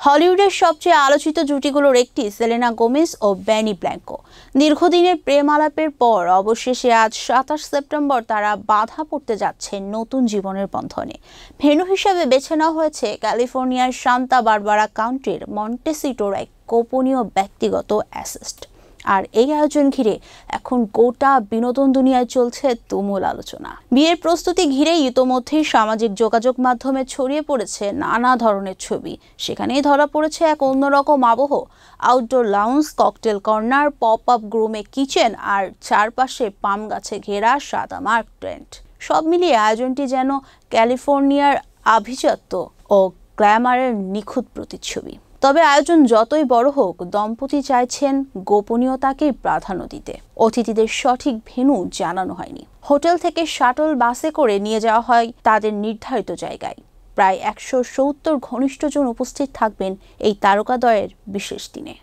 হলিউডের সবচেয়ে আলোচিত জুটিগুলোর একটি সেলেনা গোমেজ ও বেনি ব্ল্যাঙ্কো। দীর্ঘদিনের প্রেম আলাপের পর অবশেষে আজ 27 সেপ্টেম্বর তারা বাধা পড়তে যাচ্ছে নতুন জীবনের বন্ধনে। ভেন্যু হিসেবে বেছে নেওয়া হয়েছে ক্যালিফোর্নিয়ার সান্তা বারবারা কাউন্টির মন্টেসিটোর এক গোপনীয় ব্যক্তিগত অ্যাসেট। আর এই আয়োজন ঘিরে এখন গোটা বিনোদন দুনিয়ায় চলছে তুমুল আলোচনা। বিয়ের প্রস্তুতি ঘিরে ইতোমধ্যেই সামাজিক যোগাযোগ মাধ্যমে ছড়িয়ে পড়েছে নানা ধরনের ছবি। সেখানেই ধরা পড়েছে এক অন্যরকম আবহ। Outdoor lounge, cocktail corner, pop up গ্রুমে কিচেন আর চারপাশে পাম গাছে ঘেরা সাদা মার্ক টেন্ট। সব মিলিয়ে আয়োজনটি যেন ক্যালিফোর্নিয়ার আভিজাত্য ও গ্ল্যামারের নিখুঁত প্রতিচ্ছবি। তবে আয়োজন যতই বড় হোক, দম্পতি চাইছেন গোপনীয়তাকেই প্রাধান্য দিতে। অতিথিদের সঠিক ভেন্যু জানানো হয়নি। হোটেল থেকে শাটল বাসে করে নিয়ে যাওয়া হয় তাদের নির্ধারিত জায়গায়। প্রায় 170 ঘনিষ্ঠজন উপস্থিত থাকবেন এই তারকাদ্বয়ের বিশেষ দিনে।